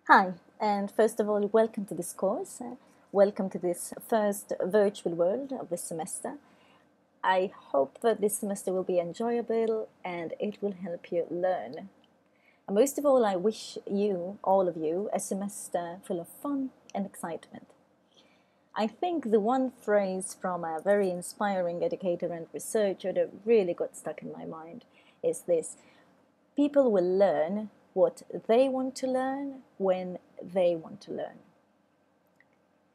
Hi, and first of all, welcome to this course. Welcome to this first virtual world of this semester. I hope that this semester will be enjoyable and it will help you learn. And most of all, I wish you, all of you, a semester full of fun and excitement. I think the one phrase from a very inspiring educator and researcher that really got stuck in my mind is this: people will learn what they want to learn when they want to learn.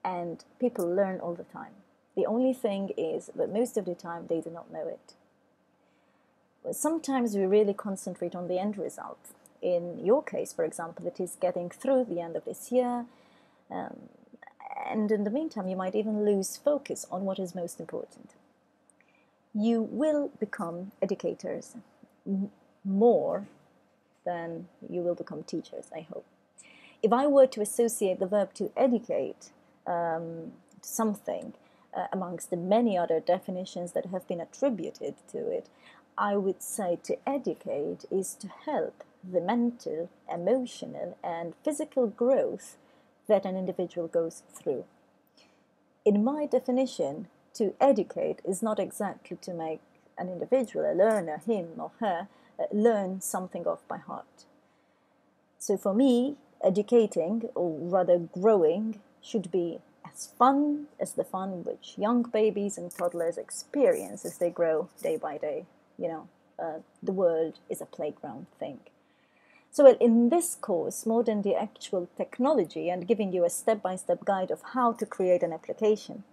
And people learn all the time. The only thing is that most of the time they do not know it. Sometimes we really concentrate on the end result. In your case, for example, it is getting through the end of this year, and in the meantime you might even lose focus on what is most important. You will become educators more than you will become teachers, I hope. If I were to associate the verb to educate to something amongst the many other definitions that have been attributed to it, I would say to educate is to help the mental, emotional, and physical growth that an individual goes through. In my definition, to educate is not exactly to make an individual, a learner, him or her, learn something off by heart. So for me, educating, or rather growing, should be as fun as the fun which young babies and toddlers experience as they grow day by day. The world is a playground thing. So in this course, more than the actual technology and giving you a step-by-step guide of how to create an application,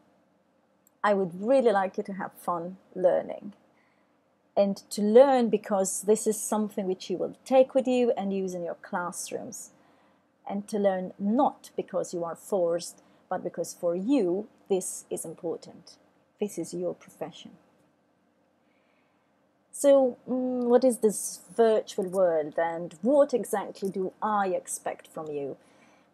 I would really like you to have fun learning. And to learn because this is something which you will take with you and use in your classrooms. And to learn not because you are forced, but because for you this is important. This is your profession. So what is this virtual world and what exactly do I expect from you?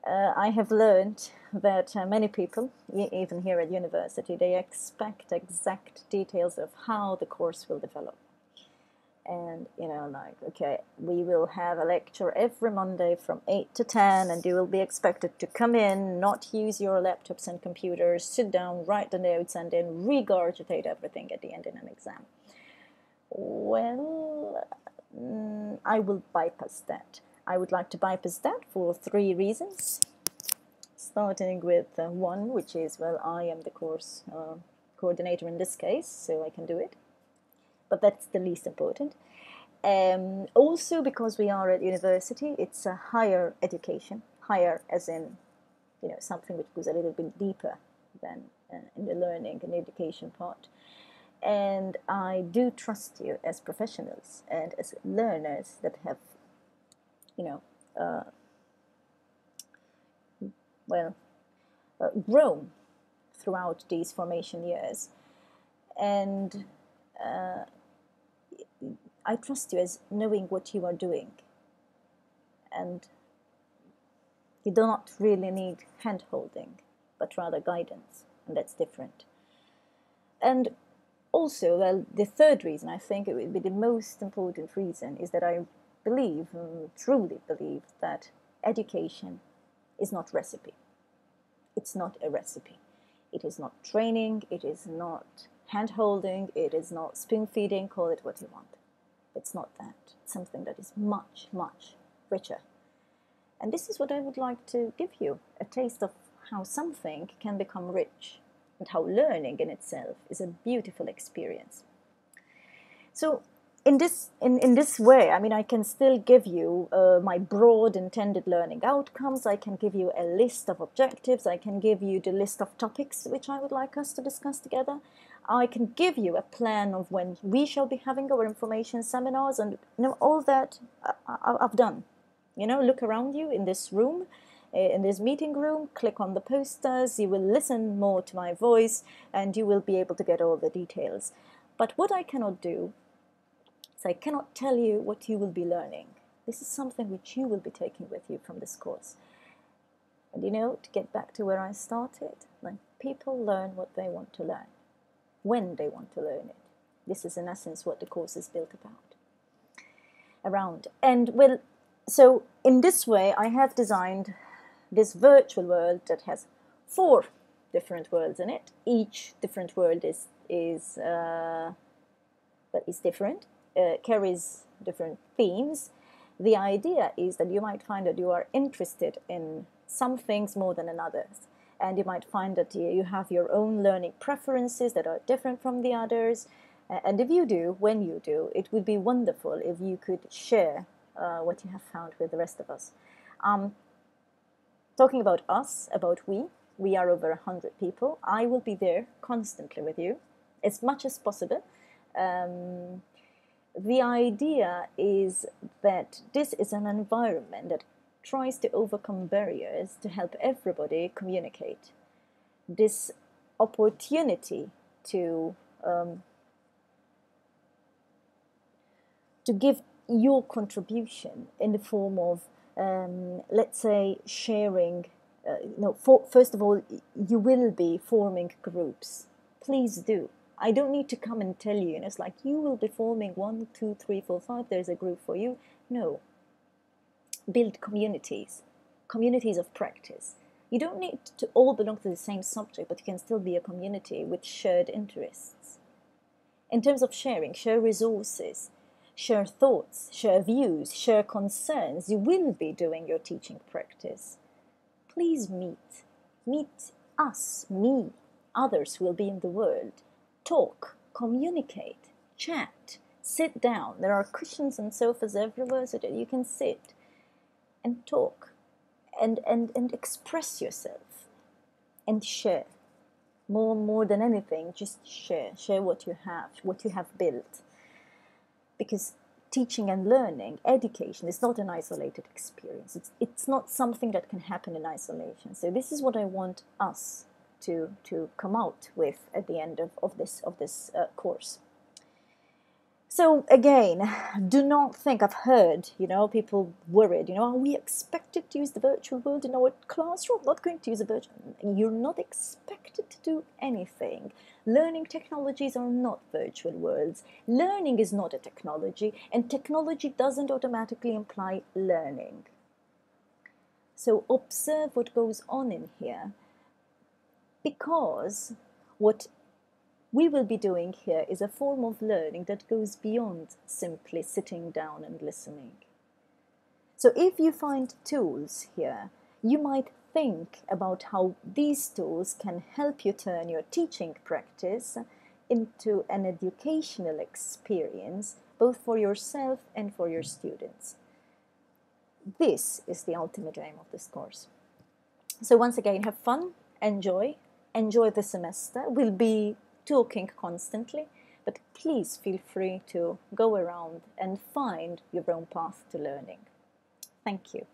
I have learned that many people, even here at university, they expect exact details of how the course will develop. And okay, we will have a lecture every Monday from 8 to 10, and you will be expected to come in, not use your laptops and computers, sit down, write the notes, and then regurgitate everything at the end in an exam. Well, I will bypass that. I would like to bypass that for 3 reasons. Starting with one, which is, well, I am the course coordinator in this case, so I can do it. But that's the least important. Also, because we are at university, it's a higher education. Higher as in, something which goes a little bit deeper than in the learning and education part. And I do trust you as professionals and as learners that have, grown throughout these formation years. And I trust you as knowing what you are doing. And you do not really need hand-holding, but rather guidance, and that's different. And also, well, the third reason, I think it would be the most important reason, is that I believe, truly believe, that education is not recipe. It's not a recipe. It is not training, it is not hand-holding, it is not spoon-feeding, call it what you want. It's not that. It's something that is much, much richer. And this is what I would like to give you, a taste of how something can become rich and how learning in itself is a beautiful experience. So in this way, I can still give you my broad intended learning outcomes. I can give you a list of objectives. I can give you the list of topics which I would like us to discuss together. I can give you a plan of when we shall be having our information seminars, and all that I've done. Look around you in this room, in this meeting room, click on the posters, you will listen more to my voice, and you will be able to get all the details. But what I cannot do is I cannot tell you what you will be learning. This is something which you will be taking with you from this course. And to get back to where I started, people learn what they want to learn, when they want to learn it. This is in essence what the course is built around. And well, so in this way I have designed this virtual world that has 4 different worlds in it. Each different world is different, carries different themes. The idea is that you might find that you are interested in some things more than in others. And you might find that you have your own learning preferences that are different from the others. And if you do, when you do, it would be wonderful if you could share what you have found with the rest of us. Talking about us, about we are over 100 people. I will be there constantly with you, as much as possible. The idea is that this is an environment that tries to overcome barriers to help everybody communicate. This opportunity to give your contribution in the form of, let's say, sharing. First of all, you will be forming groups. Please do. I don't need to come and tell you, and it's like you will be forming 1, 2, 3, 4, 5. There's a group for you. No. Build communities of practice. You don't need to all belong to the same subject, but you can still be a community with shared interests. In terms of sharing, share resources, share thoughts, share views, share concerns. You will be doing your teaching practice. Please meet us, me, others who will be in the world. Talk, communicate, chat, sit down. There are cushions and sofas everywhere so that you can sit and talk and express yourself and share. More than anything, just share what you have built. Because teaching and learning, education, is not an isolated experience. It's not something that can happen in isolation. So this is what I want us to come out with at the end of this course. So again, do not think, I've heard, people worried, are we expected to use the virtual world in our classroom? Not going to use the virtual. You're not expected to do anything. Learning technologies are not virtual worlds. Learning is not a technology, and technology doesn't automatically imply learning. So observe what goes on in here, because what we will be doing here is a form of learning that goes beyond simply sitting down and listening. So if you find tools here, you might think about how these tools can help you turn your teaching practice into an educational experience, both for yourself and for your students. This is the ultimate aim of this course. So once again, have fun, enjoy the semester. We'll be talking constantly, but please feel free to go around and find your own path to learning. Thank you.